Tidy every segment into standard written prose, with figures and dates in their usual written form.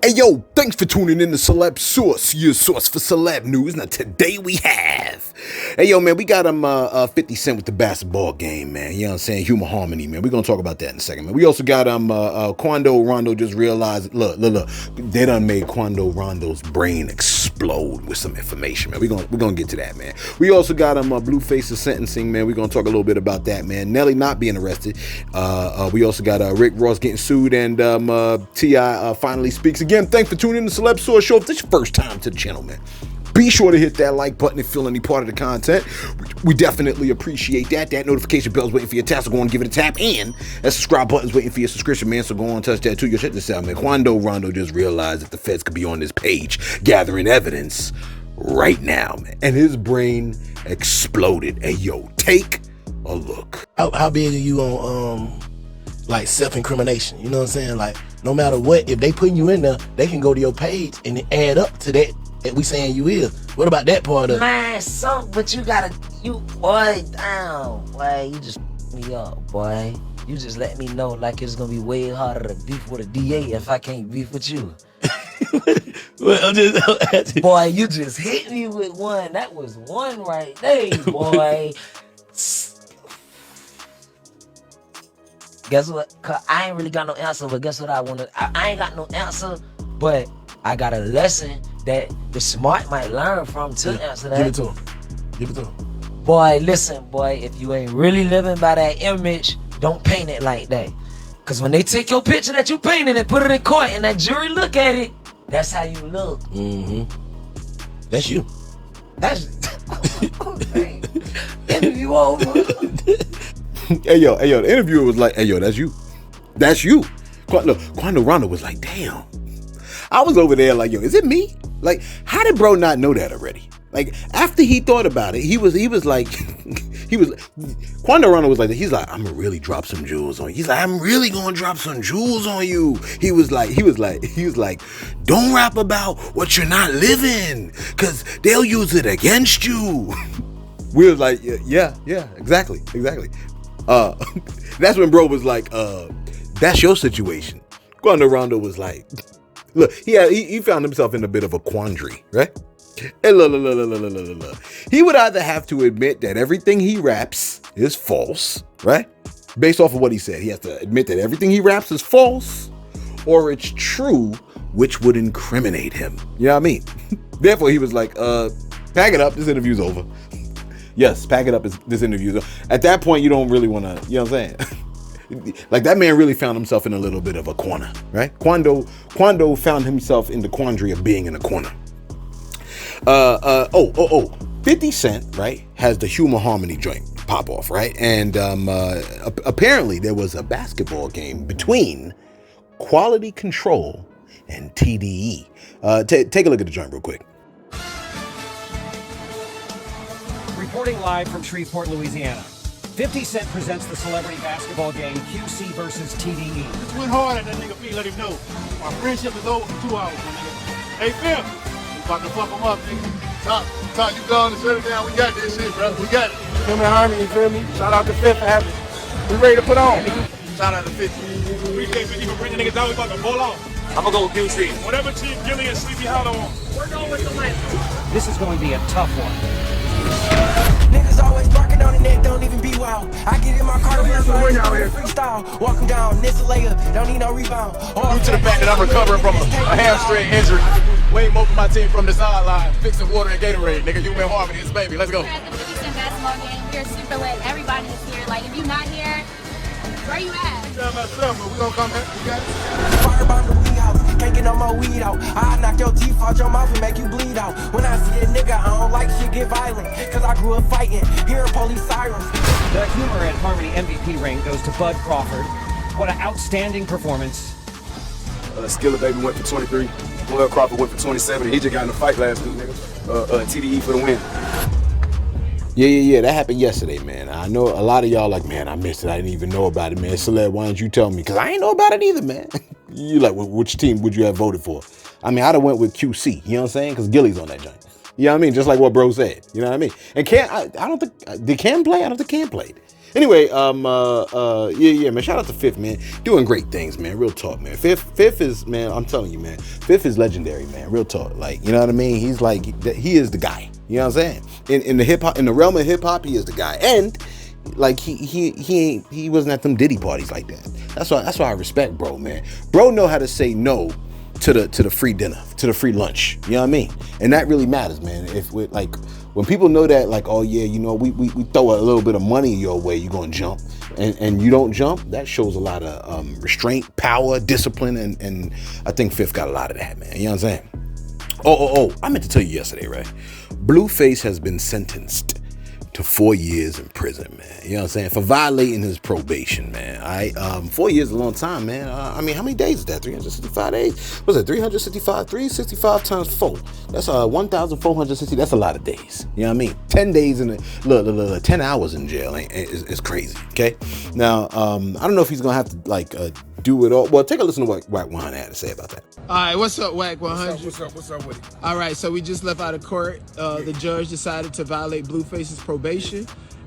Hey yo, thanks for tuning in to Celeb Source, your source for celeb news. Now today we have, hey yo man, we got 50 Cent with the basketball game, man. You know what I'm saying? Humor harmony, man. We're gonna talk about that in a second, man. We also got Quando Rondo just realized, look, they done made Quando Rondo's brain explode with some information, man. We're gonna get to that, man. We also got Blueface's sentencing, man. We're gonna talk a little bit about that, man. Nelly not being arrested. We also got Rick Ross getting sued, and T.I. finally speaks again. Thanks for tuning in to Celeb Source Show. If this is your first time to the channel, man, be sure to hit that like button if you feel any part of the content. We definitely appreciate that. That notification bell's waiting for your tap, so go on and give it a tap. And that subscribe button's waiting for your subscription, man, so go on and touch that too. Yo, check this out, man. Quando Rondo just realized that the feds could be on this page gathering evidence right now, man. And his brain exploded. Hey, yo, take a look. How big are you on like self-incrimination? You know what I'm saying? Like, no matter what, if they putting you in there, they can go to your page and add up to that we saying you is. What about that part of it? Man, but you boy, down, boy, you just me up, boy. You just let me know like it's gonna be way harder to beef with a DA if I can't beef with you. Well, boy, you just hit me with one. That was one right there, boy. Guess what? Cause I ain't really got no answer, but guess what I ain't got no answer, but I got a lesson that the smart might learn from to answer that. Give it to him. Give it to him. Boy, listen, boy, if you ain't really living by that image, don't paint it like that. Cause when they take your picture that you painted and put it in court and that jury look at it, that's how you look. Mm-hmm. That's you. That's interview over. Hey yo, the interviewer was like, hey yo, that's you. That's you. Quando Rondo was like, damn. I was over there like, yo, is it me? Like, how did bro not know that already? Like, after he thought about it, he was like, Quando Rondo was like, he's like, I'm gonna really drop some jewels on you. He's like, I'm really gonna drop some jewels on you. He was like, don't rap about what you're not living, cause they'll use it against you. We was like, yeah, exactly. That's when bro was like, that's your situation. Quando Rondo was like, look, he found himself in a bit of a quandary, right? And look. He would either have to admit that everything he raps is false, right? Based off of what he said, he has to admit that everything he raps is false, or it's true, which would incriminate him. You know what I mean? Therefore, he was like, pack it up, this interview's over. Yes, pack it up, this interview's over. At that point, you don't really want to, you know what I'm saying? Like, that man really found himself in a little bit of a corner, right? Quando found himself in the quandary of being in a corner. 50 Cent, right, has the Humor Harmony joint pop off, right? And apparently there was a basketball game between Quality Control and TDE. Take a look at the joint real quick. Reporting live from Shreveport, Louisiana. 50 Cent presents the celebrity basketball game QC versus TDE. Just went hard at that nigga P, let him know. My friendship is over for 2 hours, my nigga. Hey, Phil, we about to fuck him up, nigga. Top, you go on and shut it down. We got this shit, bro. We got it. Human Harmony, you feel me? Shout out to Fifth for having me. We ready to put on. Shout out to 50. Appreciate 50 for bringing niggas out. We about to pull off. I'm gonna go with QC. Whatever Chief Gilly and Sleepy Hollow on. We're going with the lens. This is going to be a tough one. Niggas always barking on the neck, don't even be wild. I get in my car, freestyle. Walk him down, this a layup, don't need no rebound. Due to the fact that I'm recovering from a hamstring injury, Wayne most of my team from the sideline, fixing water and Gatorade. Nigga, you been Harmony, it's baby. Let's go. We're at the 50 Cent basketball game. We're super lit. Everybody is here. Like, if you're not here, where you at? Tell myself, but we gonna come back. We got it. Fire bomb the weed house, can't get no more weed out. I knock your teeth out your mouth and make you bleed out. When I see a nigga, I don't like shit get violent, cause I grew up fighting, hearing police sirens. The Humor and Harmony MVP ring goes to Bud Crawford. What an outstanding performance. Skilla Baby went for 23. Bud Crawford went for 27. He just got in a fight last week, nigga. TDE for the win. Yeah, that happened yesterday, man. I know a lot of y'all like, man, I missed it. I didn't even know about it, man. Celeb, why didn't you tell me? Because I ain't know about it either, man. You like, which team would you have voted for? I mean, I'd have went with QC, you know what I'm saying? Because Gilly's on that joint. You know what I mean? Just like what bro said, you know what I mean? And I don't think, did Cam play? I don't think Cam played. Anyway, yeah, man. Shout out to Fifth, man. Doing great things, man. Real talk, man. Fifth is, man. I'm telling you, man. Fifth is legendary, man. Real talk, like, you know what I mean. He's like, he is the guy. You know what I'm saying? In the hip hop, in the realm of hip hop, he is the guy. And like he wasn't at them Diddy parties like that. That's why I respect bro, man. Bro know how to say no to the free dinner, to the free lunch. You know what I mean? And that really matters, man. If we like when people know that, like, oh yeah, you know, we throw a little bit of money your way, you're gonna jump, and you don't jump, that shows a lot of restraint, power, discipline, and I think Fifth got a lot of that, man. You know what I'm saying? Oh, I meant to tell you yesterday, right? Blueface has been sentenced to 4 years in prison, man. You know what I'm saying? For violating his probation, man. 4 years is a long time, man. I mean, how many days is that? 365 days? What's it? 365? 365 times 4. That's 1,460. That's a lot of days. You know what I mean? 10 days in the 10 hours in jail is crazy. Okay. Now, I don't know if he's gonna have to like do it all. Well, take a listen to what Wack 100 had to say about that. All right, what's up, Wack 100? What's up with it? All right, so we just left out of court. The judge decided to violate Blueface's probation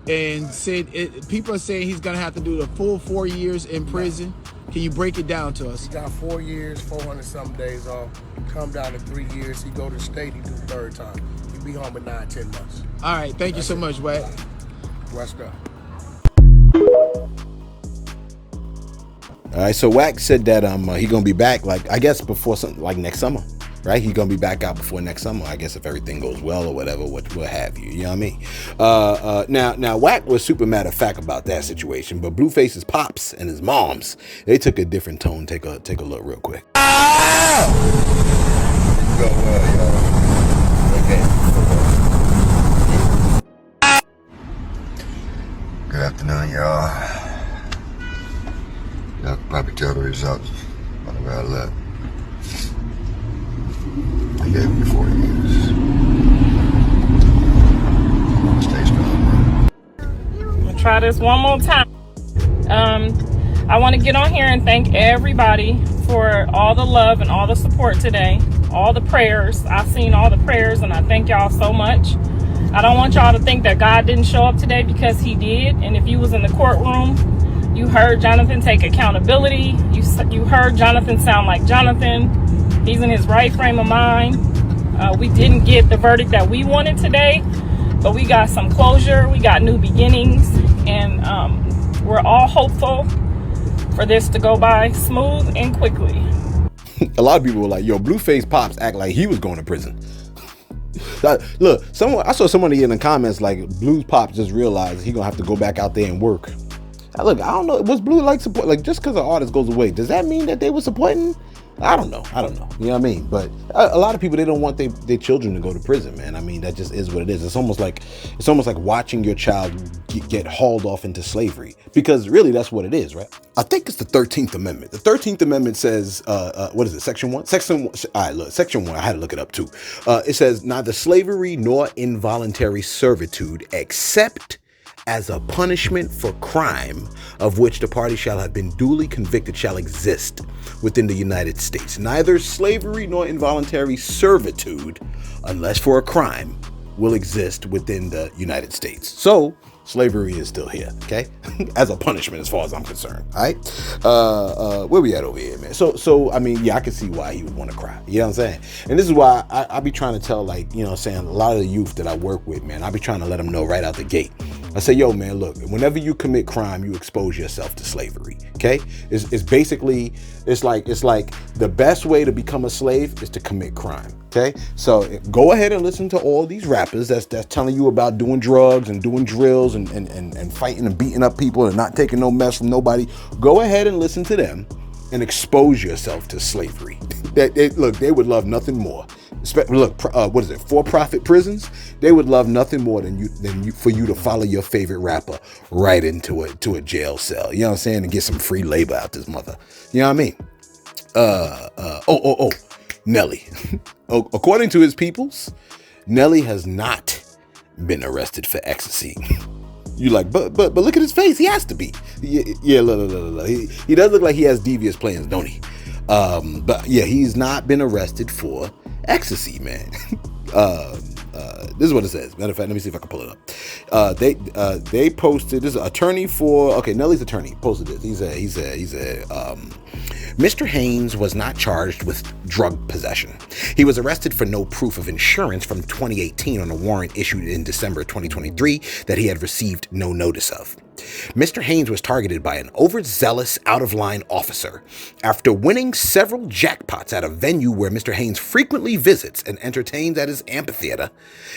and said people are saying he's gonna have to do the full 4 years in prison. Can you break it down to us? He got 4 years, 400-something days off. Come down to 3 years. He go to the state, he do third time. He be home in 9-10 months. All right, thank you so much, Wack. West up. All right, so Wack said that he gonna be back, like, I guess before something like next summer, right? He gonna be back out before next summer, I guess, if everything goes well or whatever, what have you. You know what I mean? Now Wack was super matter of fact about that situation, but Blueface's pops and his moms, they took a different tone. Take a look real quick. Go well, y'all. Okay. Good afternoon, y'all. Y'all can probably tell the results on where I left. I gave him 4 years. Stay strong, bro. I'm gonna try this one more time. I want to get on here and thank everybody for all the love and all the support today, all the prayers. I've seen all the prayers and I thank y'all so much. I don't want y'all to think that God didn't show up today, because he did. And if you was in the courtroom, you heard Jonathan take accountability. You heard Jonathan sound like Jonathan. He's in his right frame of mind. We didn't get the verdict that we wanted today, but we got some closure. We got new beginnings, and we're all hopeful for this to go by smooth and quickly. A lot of people were like, yo, Blueface pops act like he was going to prison. Look, I saw somebody in the comments like, Blue's pops just realized he gonna have to go back out there and work. Look, I don't know. Was Blue like support? Like, just because an artist goes away, does that mean that they were supporting? I don't know. You know what I mean? But a lot of people, they don't want their children to go to prison, man. I mean, that just is what it is. It's almost like watching your child get hauled off into slavery, because really that's what it is, right? I think it's the 13th Amendment. The 13th Amendment says, what is it? Section 1? Section 1. All right, look, Section 1. I had to look it up too. It says neither slavery nor involuntary servitude, except as a punishment for crime of which the party shall have been duly convicted, shall exist within the United States. Neither slavery nor involuntary servitude, unless for a crime, will exist within the United States. So slavery is still here, okay? As a punishment, as far as I'm concerned, all right? Where we at over here, man? So I mean, yeah, I can see why he would want to cry. You know what I'm saying? And this is why I be trying to tell, like, you know what I'm saying, a lot of the youth that I work with, man, I be trying to let them know right out the gate. I say, yo, man, look, whenever you commit crime, you expose yourself to slavery, okay? It's basically, it's like the best way to become a slave is to commit crime, okay? So go ahead and listen to all these rappers that's telling you about doing drugs and doing drills and fighting and beating up people and not taking no mess from nobody. Go ahead and listen to them and expose yourself to slavery. Look, they would love nothing more. Look, what is it? For-profit prisons. They would love nothing more than for you to follow your favorite rapper right into a jail cell. You know what I'm saying? And get some free labor out this mother. You know what I mean? Nelly. According to his peoples, Nelly has not been arrested for ecstasy. You like, but look at his face. He has to be. Yeah, look. He does look like he has devious plans, don't he? But yeah, he's not been arrested for ecstasy, man. this is what it says. Matter of fact, let me see if I can pull it up. They posted, this is an attorney for, Nelly's attorney posted this. He said, Mr. Haynes was not charged with drug possession. He was arrested for no proof of insurance from 2018 on a warrant issued in December 2023 that he had received no notice of. Mr. Haynes was targeted by an overzealous, out-of-line officer after winning several jackpots at a venue where Mr. Haynes frequently visits and entertains at his amphitheater.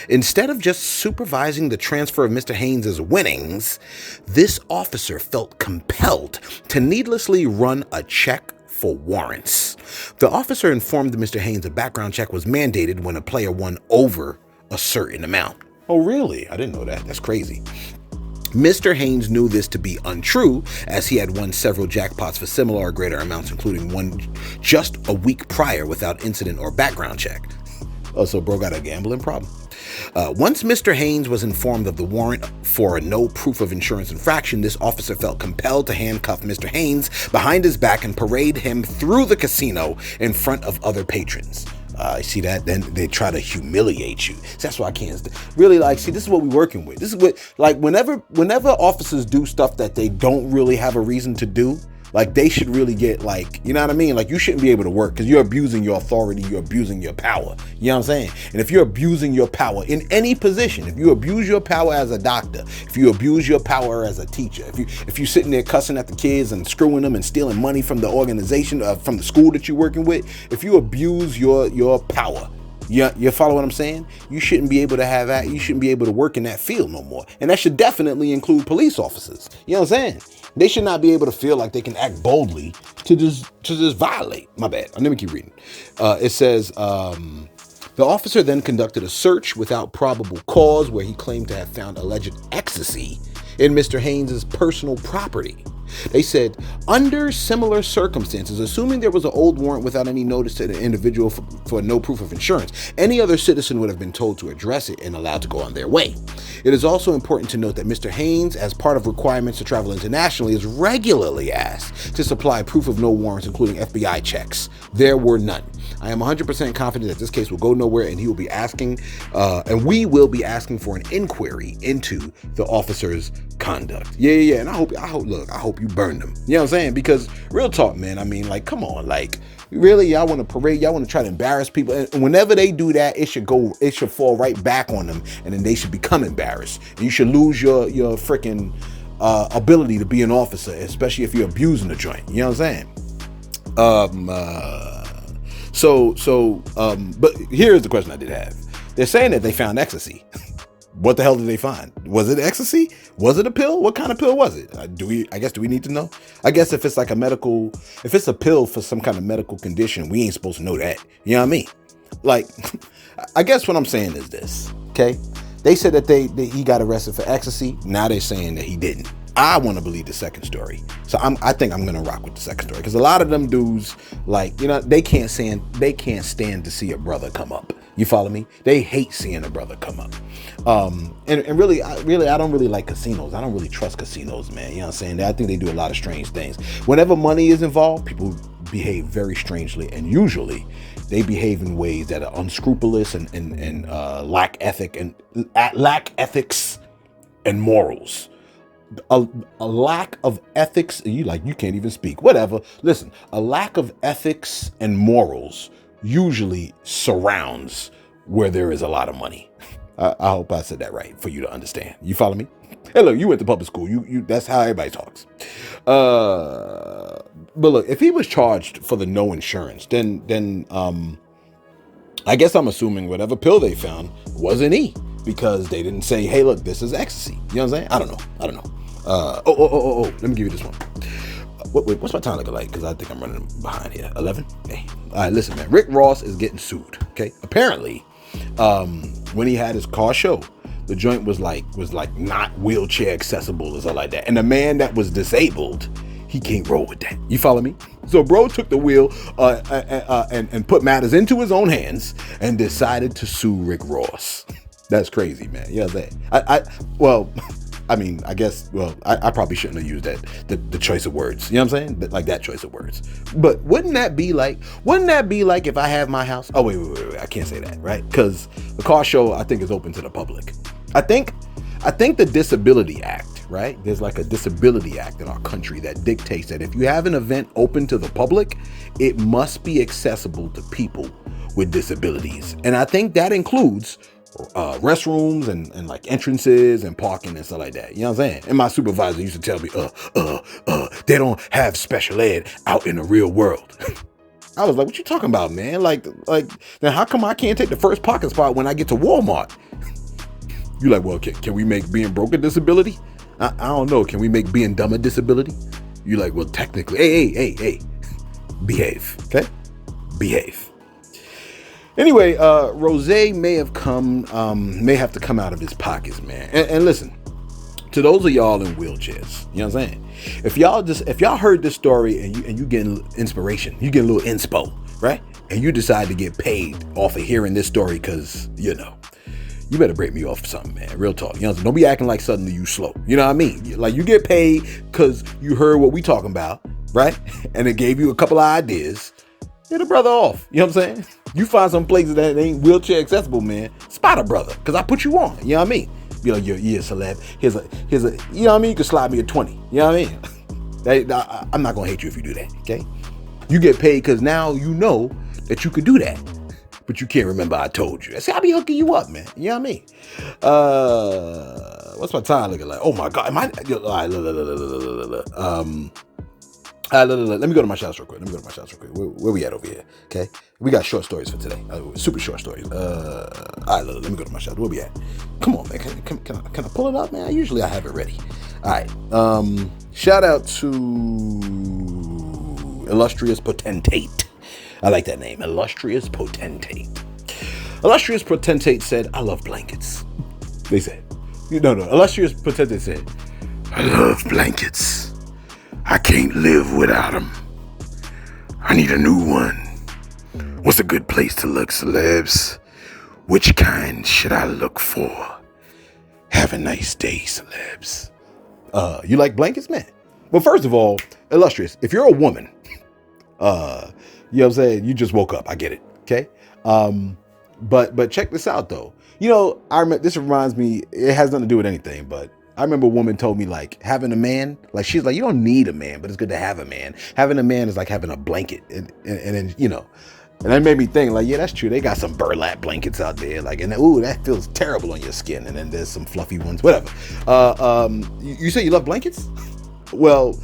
Instead of just supervising the transfer of Mr. Haynes' winnings, this officer felt compelled to needlessly run a check for warrants. The officer informed Mr. Haynes a background check was mandated when a player won over a certain amount. Oh, really? I didn't know that. That's crazy. Mr. Haynes knew this to be untrue, as he had won several jackpots for similar or greater amounts, including one just a week prior without incident or background check. Oh, so bro got a gambling problem. Once Mr. Haynes was informed of the warrant for a no proof of insurance infraction, this officer felt compelled to handcuff Mr. Haynes behind his back and parade him through the casino in front of other patrons. See that? Then they try to humiliate you. So that's why I can't really see, this is what we're working with. This is what, whenever officers do stuff that they don't really have a reason to do, they should really get you know what I mean? You shouldn't be able to work because you're abusing your authority, you're abusing your power. You know what I'm saying? And if you're abusing your power in any position, if you abuse your power as a doctor, if you abuse your power as a teacher, if you're sitting there cussing at the kids and screwing them and stealing money from the organization, from the school that you're working with, if you abuse your power, you follow what I'm saying? You shouldn't be able to have that. You shouldn't be able to work in that field no more. And that should definitely include police officers. You know what I'm saying? They should not be able to feel like they can act boldly to just violate. My bad. Let me keep reading. It says, the officer then conducted a search without probable cause where he claimed to have found alleged ecstasy in Mr. Haynes' personal property. They said, under similar circumstances, assuming there was an old warrant without any notice to the individual for no proof of insurance, any other citizen would have been told to address it and allowed to go on their way. It is also important to note that Mr. Haynes, as part of requirements to travel internationally, is regularly asked to supply proof of no warrants, including FBI checks. There were none. I am 100% confident that this case will go nowhere, and he will be asking, and we will be asking for an inquiry into the officer's conduct. Yeah. And I hope you burn them. You know what I'm saying? Because real talk, man. I mean, come on, really, y'all want to parade? Y'all want to try to embarrass people? And whenever they do that, it should fall right back on them, and then they should become embarrassed. And you should lose your freaking ability to be an officer, especially if you're abusing the joint. You know what I'm saying? But here's the question I did have. They're saying that they found ecstasy. What the hell did they find? Was it ecstasy? Was it a pill? What kind of pill was it? Do we need to know? I guess if it's if it's a pill for some kind of medical condition, we ain't supposed to know that. You know what I mean? I guess what I'm saying is this, okay? They said that he got arrested for ecstasy. Now they're saying that he didn't. I want to believe the second story. So I think I'm going to rock with the second story. Because a lot of them dudes, they can't stand to see a brother come up. You follow me? They hate seeing a brother come up. And really, I don't really like casinos. I don't really trust casinos, man. You know what I'm saying? I think they do a lot of strange things. Whenever money is involved, people behave very strangely. And usually they behave in ways that are unscrupulous and lack ethics and morals. A lack of ethics, you can't even speak, whatever. Listen, a lack of ethics and morals usually surrounds where there is a lot of money. I hope I said that right for you to understand. You follow me? Hey, look, you went to public school. You that's how everybody talks. But look, if he was charged for the no insurance, then I guess I'm assuming whatever pill they found wasn't E, because they didn't say, hey, look, this is ecstasy. You know what I'm saying? I don't know. Let me give you this one. Wait, what's my time looking like? Because I think I'm running behind here. 11? Hey. All right, listen, man. Rick Ross is getting sued. Okay. Apparently, when he had his car show, the joint was not wheelchair accessible or something like that. And the man that was disabled, he can't roll with that. You follow me? So bro took the wheel and put matters into his own hands and decided to sue Rick Ross. That's crazy, man. You know what I'm saying? I mean, I guess, well, I probably shouldn't have used that, the choice of words. You know what I'm saying? Like that choice of words. But wouldn't that be like if I have my house? Oh, wait, I can't say that, right? Because the car show, I think, is open to the public. I think the Disability Act, right? There's like a Disability Act in our country that dictates that if you have an event open to the public, it must be accessible to people with disabilities. And I think that includes restrooms and like entrances and parking and stuff like that. You know what I'm saying? And my supervisor used to tell me, they don't have special ed out in the real world. I was like, what you talking about, man? Like, then how come I can't take the first parking spot when I get to Walmart? You like, well, can we make being broke a disability? I don't know. Can we make being dumb a disability? You like, well, technically, hey, behave, okay? Behave. Anyway, Rose may have to come out of his pockets, man. And listen, to those of y'all in wheelchairs, you know what I'm saying? If y'all heard this story and you getting inspiration, you get a little inspo, right? And you decide to get paid off of hearing this story because, you know, you better break me off for something, man. Real talk. You know, don't be acting like suddenly you slow. You know what I mean? Like you get paid because you heard what we talking about, right? And it gave you a couple of ideas. Get a brother off. You know what I'm saying? You find some places that ain't wheelchair accessible, man. Spot a brother, because I put you on. You know what I mean? Be like, you're a celeb. Here's a, you know what I mean? You can slide me a 20. You know what I mean? I'm not going to hate you if you do that, okay? You get paid because now you know that you could do that. But you can't remember I told you. See, I'll be hooking you up, man. You know what I mean? What's my time looking like? Oh, my God. All right, let me go to my shots real quick. Where we at over here? Okay. We got short stories for today. Super short stories. All right, let me go to my shots. Where we at? Come on, man. Can I pull it up, man? Usually I have it ready. All right. Shout out to Illustrious Potentate. I like that name. Illustrious Potentate. Illustrious Potentate said, I love blankets. They said. No. Illustrious Potentate said, I love blankets. I can't live without them. I need a new one. What's a good place to look, celebs? Which kind should I look for? Have a nice day, celebs. You like blankets, man? Well, first of all, Illustrious, if you're a woman, you know what I'm saying? You just woke up. I get it. Okay. But check this out though. You know, this reminds me, it has nothing to do with anything, but I remember a woman told me like having a man, like she's like, you don't need a man, but it's good to have a man. Having a man is like having a blanket. And then, you know, and that made me think like, yeah, that's true. They got some burlap blankets out there. Like, and ooh, that feels terrible on your skin. And then there's some fluffy ones, whatever. You say you love blankets? Well,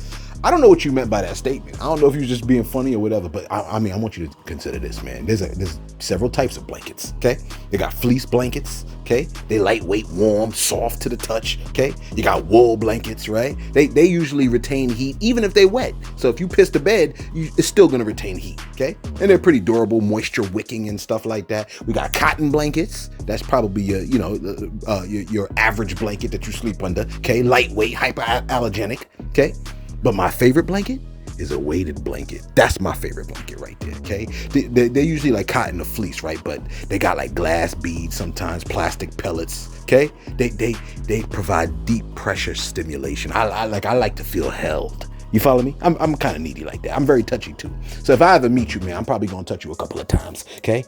I don't know what you meant by that statement. I don't know if you were just being funny or whatever, but I mean, I want you to consider this, man. There's several types of blankets, okay? They got fleece blankets, okay? They lightweight, warm, soft to the touch, okay? You got wool blankets, right? They usually retain heat even if they're wet. So if you piss the bed, it's still gonna retain heat, okay? And they're pretty durable, moisture wicking and stuff like that. We got cotton blankets. That's probably your average blanket that you sleep under, okay? Lightweight, hyperallergenic, okay? But my favorite blanket is a weighted blanket. That's my favorite blanket right there, okay? They're usually like cotton or fleece, right? But they got like glass beads, sometimes plastic pellets, okay? They provide deep pressure stimulation. I like to feel held. You follow me? I'm kind of needy like that. I'm very touchy too. So if I ever meet you, man, I'm probably gonna touch you a couple of times, okay?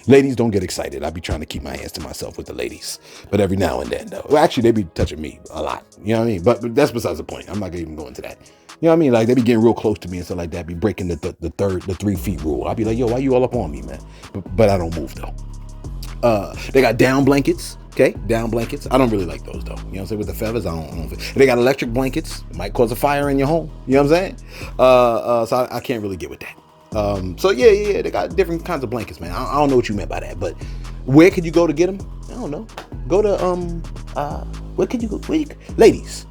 Ladies, don't get excited. I be trying to keep my hands to myself with the ladies. But every now and then, though. Well, actually, they be touching me a lot. You know what I mean? But that's besides the point. I'm not going to even go into that. You know what I mean? Like, they be getting real close to me and stuff like that. Be breaking the 3 feet rule. I'll be like, yo, why you all up on me, man? But I don't move, though. They got down blankets. Okay? Down blankets. I don't really like those, though. You know what I'm saying? With the feathers, I don't. They got electric blankets. It might cause a fire in your home. You know what I'm saying? So I can't really get with that. So yeah, they got different kinds of blankets, man. I don't know what you meant by that, but where could you go to get them? I don't know. Go to where could you go? Ladies,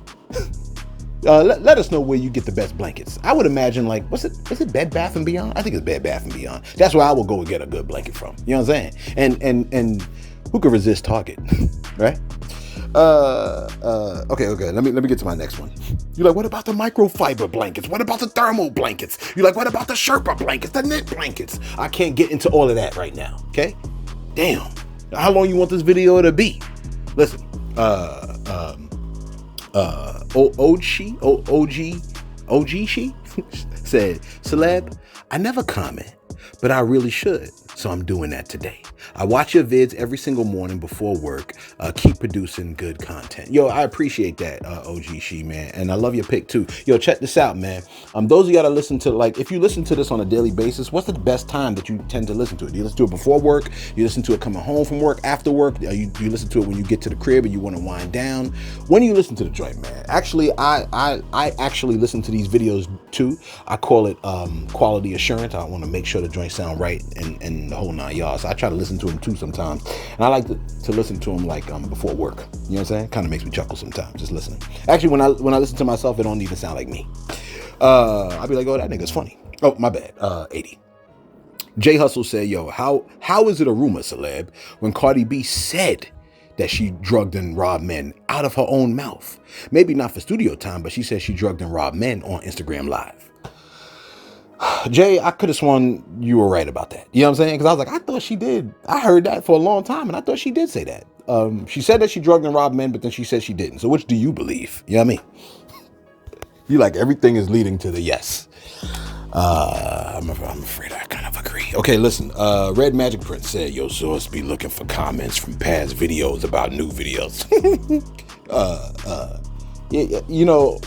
let us know where you get the best blankets. I would imagine like, is it Bed Bath and Beyond? I think it's Bed Bath and Beyond. That's where I will go and get a good blanket from. You know what I'm saying? And who could resist Target, right? Okay. Let me get to my next one. You're like, what about the microfiber blankets? What about the thermal blankets? You're like, what about the Sherpa blankets, the knit blankets? I can't get into all of that right now. Okay? Damn. How long you want this video to be? Listen, OG she said, Celeb, I never comment, but I really should. So I'm doing that today. I watch your vids every single morning before work. Keep producing good content. Yo, I appreciate that, OG She, man. And I love your pick too. Yo, check this out, man. Those of y'all that listen to, like, if you listen to this on a daily basis, what's the best time that you tend to listen to it? Do you listen to it before work? Do you listen to it coming home from work, after work? Do you listen to it when you get to the crib and you want to wind down? When do you listen to the joint, man? Actually, I actually listen to these videos too. I call it quality assurance. I want to make sure the joint sound right and the whole 9 yards. So I try to listen to them too sometimes. And I like to listen to them like before work. You know what I'm saying? Kind of makes me chuckle sometimes just listening. Actually, when I listen to myself, it don't even sound like me. I'll be like, oh, that nigga's funny. Oh, my bad. 80. Jay Hustle said, yo, how is it a rumor, Celeb, when Cardi B said that she drugged and robbed men out of her own mouth? Maybe not for studio time, but she said she drugged and robbed men on Instagram Live. Jay, I could have sworn you were right about that. You know what I'm saying? Because I was like, I thought she did. I heard that for a long time, and I thought she did say that. She said that she drugged and robbed men, but then she said she didn't. So which do you believe? You know what I mean? You like everything is leading to the yes. I'm afraid I kind of agree. Okay, listen. Red Magic Prince said, yo, source be looking for comments from past videos about new videos. You know,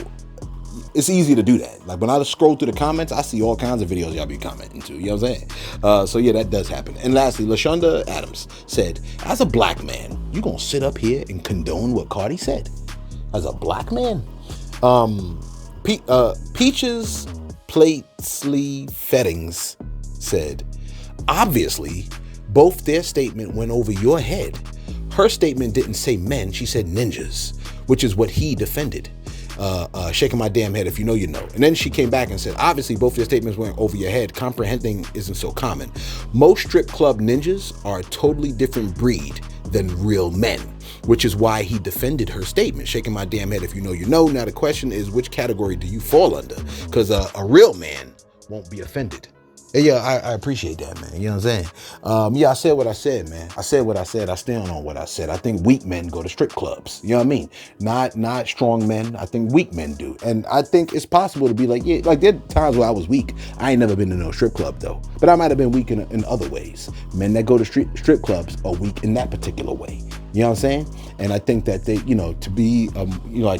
it's easy to do that. Like when I scroll through the comments, I see all kinds of videos y'all be commenting to. You know what I'm saying? So yeah, that does happen. And lastly, LaShonda Adams said, as a black man, you gonna sit up here and condone what Cardi said? As a black man? Peaches Plately Fettings said, obviously, both their statement went over your head. Her statement didn't say men, she said ninjas, which is what he defended. Shaking my damn head, if you know, you know. And then she came back and said, obviously, both their statements went over your head. Comprehending isn't so common. Most strip club ninjas are a totally different breed than real men, which is why he defended her statement. Shaking my damn head, if you know, you know. Now the question is, which category do you fall under? Because a real man won't be offended. And yeah, I appreciate that, man. You know what I'm saying? Yeah, I said what I said, man. I said what I said. I stand on what I said. I think weak men go to strip clubs. You know what I mean? Not strong men. I think weak men do. And I think it's possible to be like, yeah, like there are times where I was weak. I ain't never been to no strip club though. But I might have been weak in other ways. Men that go to strip clubs are weak in that particular way. You know what I'm saying? And I think that they, you know, to be, you know,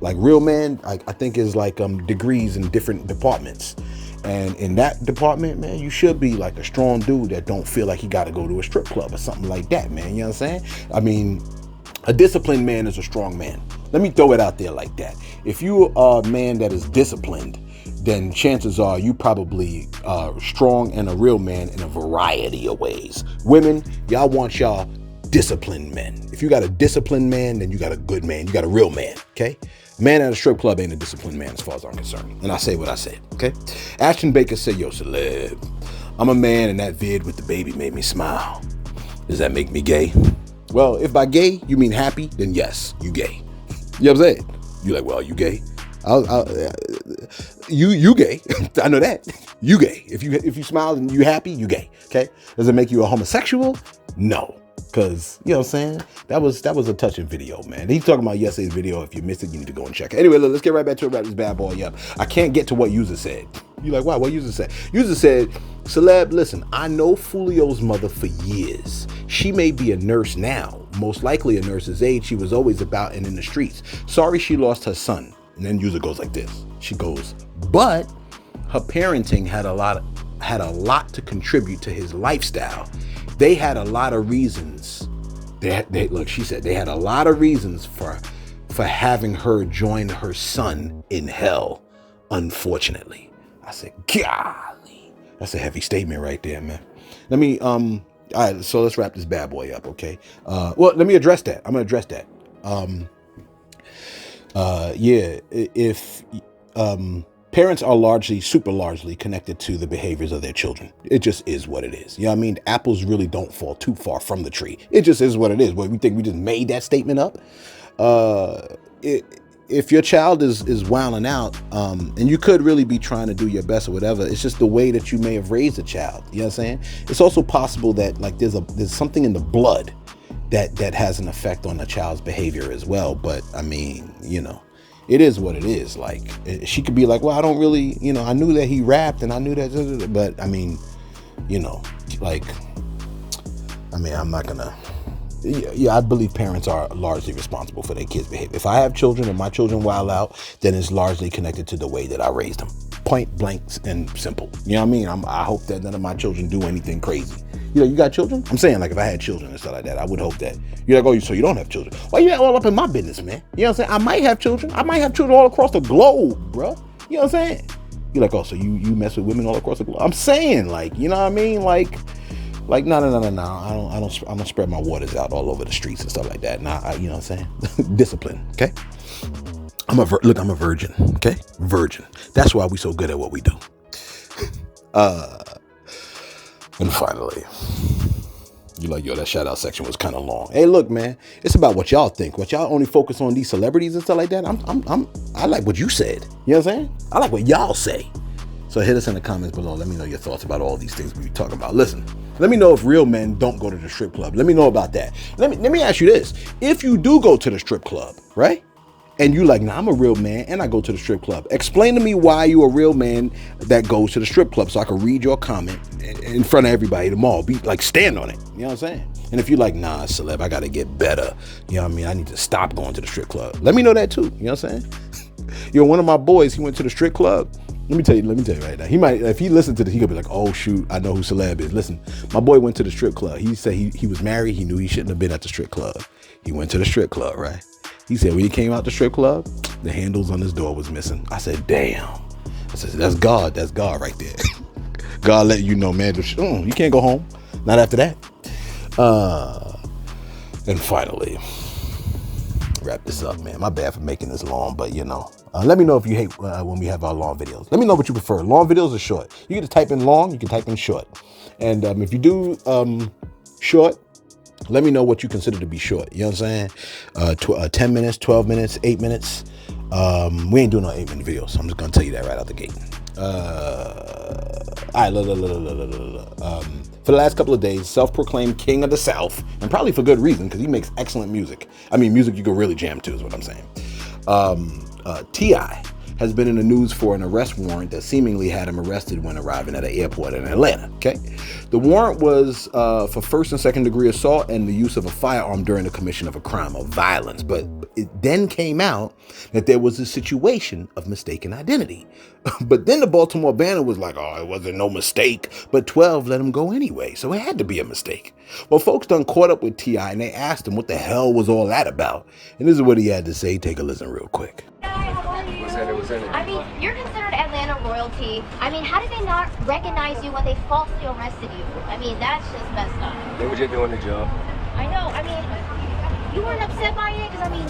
like real men, I think is like degrees in different departments. And in that department, man, you should be like a strong dude that don't feel like he got to go to a strip club or something like that, man. You know what I'm saying? I mean, a disciplined man is a strong man. Let me throw it out there like that. If you are a man that is disciplined, then chances are you probably strong and a real man in a variety of ways. Women, y'all want y'all disciplined men. If you got a disciplined man, then you got a good man. You got a real man, okay? Man at a strip club ain't a disciplined man as far as I'm concerned. And I say what I said, okay? Ashton Baker said, yo, Celeb, I'm a man and that vid with the baby made me smile. Does that make me gay? Well, if by gay you mean happy, then yes, you gay. You know what I'm saying? You like, well, you gay? You gay. I know that. You gay. If you smile and you happy, you gay, okay? Does it make you a homosexual? No. Because, you know what I'm saying? That was a touching video, man. He's talking about yesterday's video. If you missed it, you need to go and check it. Anyway, look, let's get right back to it. Wrap this bad boy up. I can't get to what user said. You're like, wow, what user said? User said, Celeb, listen, I know Fulio's mother for years. She may be a nurse now. Most likely a nurse's age. She was always about and in the streets. Sorry she lost her son. And then user goes like this. She goes, but her parenting had a lot to contribute to his lifestyle. They had a lot of reasons. Look, she said they had a lot of reasons for having her join her son in hell, unfortunately. I said, golly, that's a heavy statement right there, man. Let me, all right, so let's wrap this bad boy up, okay? Well, let me address that. I'm gonna address that. Yeah, if, parents are super largely connected to the behaviors of their children. It just is what it is. You know what I mean? Apples really don't fall too far from the tree. It just is what it is. What, we think we just made that statement up? If your child is wilding out, and you could really be trying to do your best or whatever, it's just the way that you may have raised a child. You know what I'm saying? It's also possible that like there's something in the blood that has an effect on a child's behavior as well. But I mean, it is what it is. Like, she could be like, well, I don't really, I knew that he rapped and I knew that, but I mean, like, I'm not gonna. Yeah, I believe parents are largely responsible for their kids' behavior. If I have children and my children wild out, then it's largely connected to the way that I raised them. Point blank and simple. You know what I mean? I hope that none of my children do anything crazy. You got children? I'm saying, like, if I had children and stuff like that, I would hope that. You're like, oh, so you don't have children? Why you all up in my business, man? You know what I'm saying? I might have children. I might have children all across the globe, bro. You know what I'm saying? You're like, oh, so you mess with women all across the globe? I'm saying, like, you know what I mean? Like, no. I don't spread my waters out all over the streets and stuff like that. Nah, you know what I'm saying? Discipline, okay? I'm a virgin, okay? Virgin. That's why we so good at what we do. And finally, you're like, yo, that shout out section was kind of long. Hey, look, man, it's about what y'all think. What y'all only focus on these celebrities and stuff like that. I like what you said. You know what I'm saying? I like what y'all say. So hit us in the comments below. Let me know your thoughts about all these things we be talking about. Listen, let me know if real men don't go to the strip club. Let me know about that. Let me ask you this. If you do go to the strip club, right? And you like, nah, I'm a real man and I go to the strip club. Explain to me why you a real man that goes to the strip club so I can read your comment in front of everybody tomorrow. Be like, stand on it. You know what I'm saying? And if you're like, nah, celeb, I got to get better. You know what I mean? I need to stop going to the strip club. Let me know that too. You know what I'm saying? One of my boys, he went to the strip club. Let me tell you right now. He might, if he listened to this, he could be like, oh shoot, I know who Celeb is. Listen, my boy went to the strip club. He said he was married. He knew he shouldn't have been at the strip club. He went to the strip club, right? He said when he came out the strip club, the handles on his door was missing. I said, damn. I said, that's God right there. God let you know, man, you can't go home. Not after that. And finally, wrap this up, man. My bad for making this long, but let me know if you hate when we have our long videos. Let me know what you prefer, long videos or short. You can type in long, you can type in short. And if you do short, let me know what you consider to be short. You know what I'm saying? 10 minutes, 12 minutes, 8 minutes. We ain't doing no 8-minute videos, so I'm just gonna tell you that right out the gate. All right, look. For the last couple of days, self-proclaimed king of the South, and probably for good reason, because he makes excellent music. I mean, music you can really jam to is what I'm saying. T.I. has been in the news for an arrest warrant that seemingly had him arrested when arriving at an airport in Atlanta, okay? The warrant was for first and second degree assault and the use of a firearm during the commission of a crime of violence. But it then came out that there was a situation of mistaken identity. But then the Baltimore Banner was like, oh, it wasn't no mistake, but 12 let him go anyway. So it had to be a mistake. Well, folks done caught up with T.I. and they asked him what the hell was all that about. And this is what he had to say. Take a listen real quick. I mean, you're considered Atlanta royalty. I mean, how did they not recognize you when they falsely arrested you? I mean, that's just messed up. They were just doing the job. I know. I mean, you weren't upset by it? Because, I mean...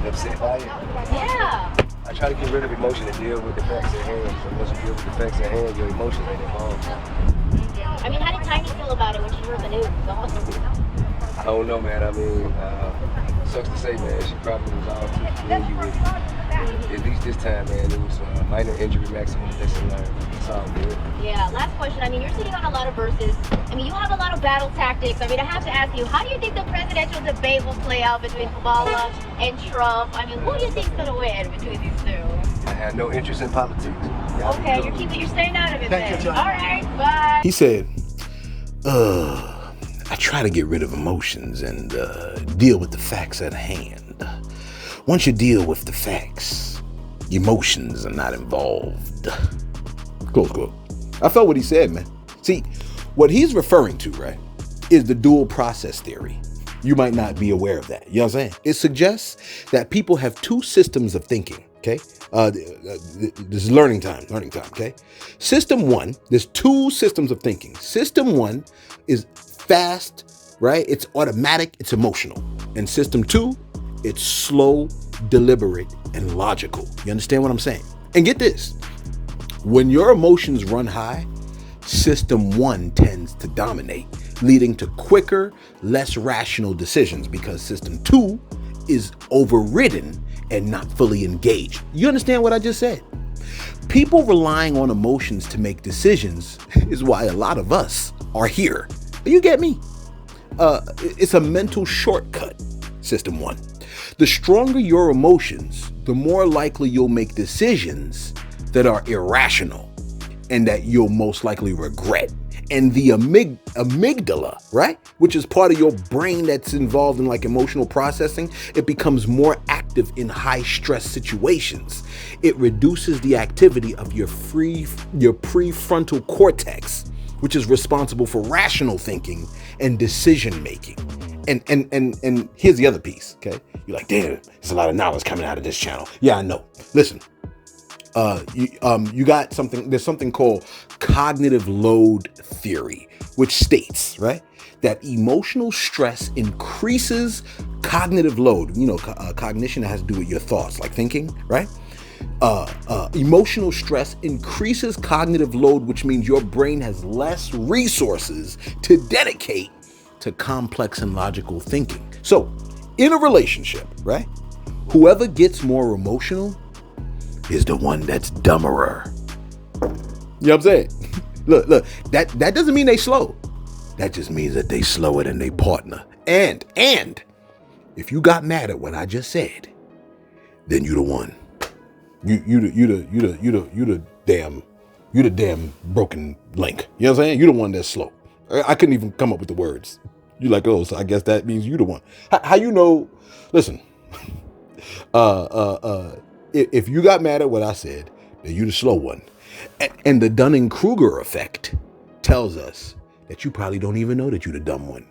Upset by it? Yeah. I try to get rid of emotion and deal with the facts at hand. So once you deal with the facts at hand, your emotions ain't involved. I mean, how did Tiny feel about it when she heard the news? I don't know, man. I mean, sucks to say, man, she probably was all too familiar with it. At least this time, man, it was minor injury, maximum lesson learned. It's all good. Yeah, last question. I mean, you're sitting on a lot of verses. I mean, you have a lot of battle tactics. I mean, I have to ask you, how do you think the presidential debate will play out between Kamala and Trump? I mean, who do you think's going to win between these two? I have no interest in politics. Okay, you're staying out of it, man. All right, bye. He said, I try to get rid of emotions and deal with the facts at hand. Once you deal with the facts, emotions are not involved. Close quote. I felt what he said, man. See, what he's referring to, right, is the dual process theory. You might not be aware of that. You know what I'm saying? It suggests that people have two systems of thinking, okay? This is learning time, okay? System one, there's two systems of thinking. System one is fast, right? It's automatic, it's emotional. And system two, it's slow, deliberate, and logical. You understand what I'm saying? And get this, when your emotions run high, system one tends to dominate, leading to quicker, less rational decisions because system two is overridden and not fully engaged. You understand what I just said? People relying on emotions to make decisions is why a lot of us are here. You get me? it's a mental shortcut. System 1. The stronger your emotions, the more likely you'll make decisions that are irrational and that you'll most likely regret. And the amygdala, right, which is part of your brain that's involved in like emotional processing, it becomes more active in high stress situations. It reduces the activity of your prefrontal cortex, which is responsible for rational thinking and decision making. And here's the other piece, okay? You're like, damn, there's a lot of knowledge coming out of this channel. Yeah, I know. Listen, you got something, there's something called cognitive load theory, which states, right, that emotional stress increases cognitive load. You know, cognition has to do with your thoughts, like thinking, right? Emotional stress increases cognitive load, which means your brain has less resources to dedicate to complex and logical thinking. So, in a relationship, right, whoever gets more emotional is the one that's dumberer. You know what I'm saying? Look, that doesn't mean they slow. That just means that they slower than their partner. And if you got mad at what I just said, then you the one. You the damn broken link. You know what I'm saying? You the one that's slow. I couldn't even come up with the words. You like, oh, so I guess that means you the one. How you know? Listen, if you got mad at what I said, then you the slow one. And the Dunning-Kruger effect tells us that you probably don't even know that you the dumb one.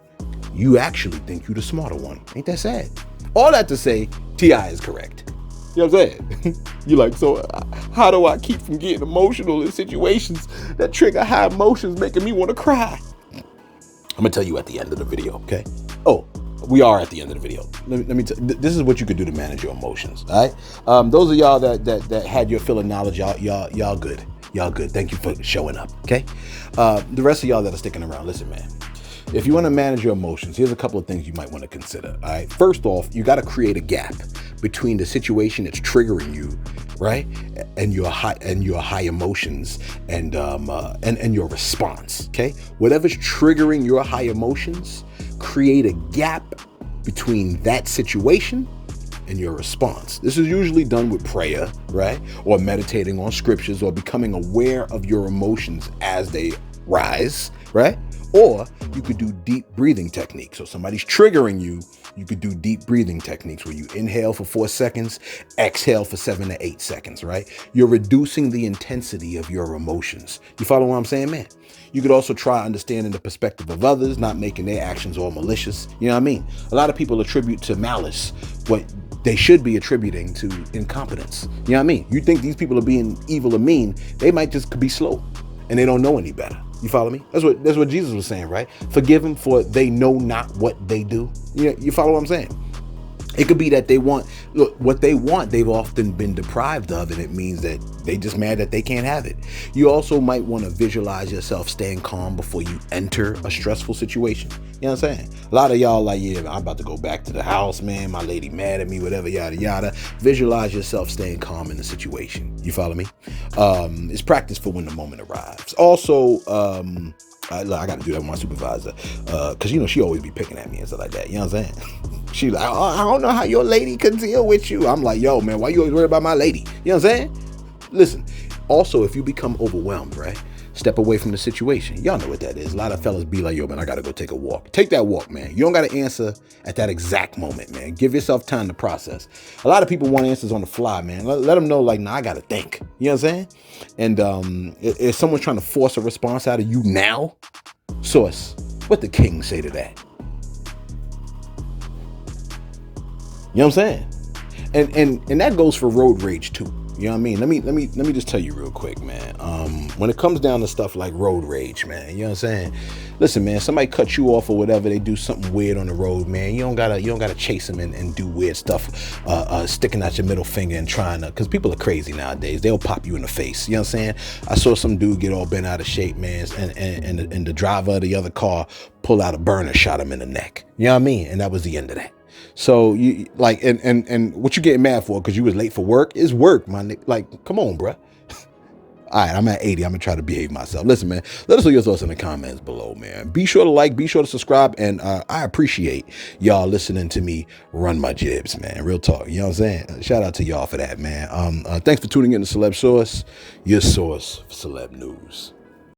You actually think you the smarter one. Ain't that sad? All that to say, T.I. is correct. You know what I'm saying? You're like, so how do I keep from getting emotional in situations that trigger high emotions making me want to cry? I'm gonna tell you at the end of the video, okay? Oh, we are at the end of the video. Let me this is what you could do to manage your emotions, all right? Those of y'all that had your fill of knowledge, y'all good. Y'all good. Thank you for showing up, okay? The rest of y'all that are sticking around, listen, man. If you want to manage your emotions, here's a couple of things you might want to consider, all right? First off, you got to create a gap between the situation that's triggering you, right, and your high emotions and your response, okay? Whatever's triggering your high emotions, create a gap between that situation and your response. This is usually done with prayer, right, or meditating on scriptures, or becoming aware of your emotions as they rise, right? Or you could do deep breathing techniques. So somebody's triggering you, you could do deep breathing techniques where you inhale for 4 seconds, exhale for 7 to 8 seconds, right? You're reducing the intensity of your emotions. You follow what I'm saying, man? You could also try understanding the perspective of others, not making their actions all malicious. You know what I mean? A lot of people attribute to malice what they should be attributing to incompetence. You know what I mean? You think these people are being evil or mean, they might just be slow and they don't know any better. You follow me? That's what Jesus was saying, right? Forgive them, for they know not what they do. You follow what I'm saying? It could be that they want, look, what they want, they've often been deprived of, and it means that they just mad that they can't have it. You also might want to visualize yourself staying calm before you enter a stressful situation. You know what I'm saying? A lot of y'all like, yeah, I'm about to go back to the house, man. My lady mad at me, whatever, yada, yada. Visualize yourself staying calm in the situation. You follow me? It's practice for when the moment arrives. Also, I got to do that with my supervisor, because, you know, she always be picking at me and stuff like that. You know what I'm saying? She's like, oh, I don't know how your lady can deal with you. I'm like, yo, man, why you always worried about my lady? You know what I'm saying? Listen, also, if you become overwhelmed, right, step away from the situation. Y'all know what that is. A lot of fellas be like, yo, man, I got to go take a walk. Take that walk, man. You don't got to answer at that exact moment, man. Give yourself time to process. A lot of people want answers on the fly, man. Let them know, like, nah, I got to think. You know what I'm saying? And if someone's trying to force a response out of you now, Source, what the king say to that? You know what I'm saying? And that goes for road rage too. You know what I mean? Let me just tell you real quick, man. When it comes down to stuff like road rage, man, you know what I'm saying? Listen, man, somebody cut you off or whatever, they do something weird on the road, man. You don't gotta chase them and do weird stuff, sticking out your middle finger and trying to, because people are crazy nowadays. They'll pop you in the face. You know what I'm saying? I saw some dude get all bent out of shape, man, and the driver of the other car pull out a burner, shot him in the neck. You know what I mean? And that was the end of that. So you like, and what you getting mad for? Because you was late for work? Is work, my nigga. Like, come on, bruh. All right, I'm at 80. I'm going to try to behave myself. Listen, man, let us know your thoughts in the comments below, man. Be sure to like, be sure to subscribe, and I appreciate y'all listening to me run my jibs, man. Real talk. You know what I'm saying? Shout out to y'all for that, man. Thanks for tuning in to Celeb Source, your source for celeb news.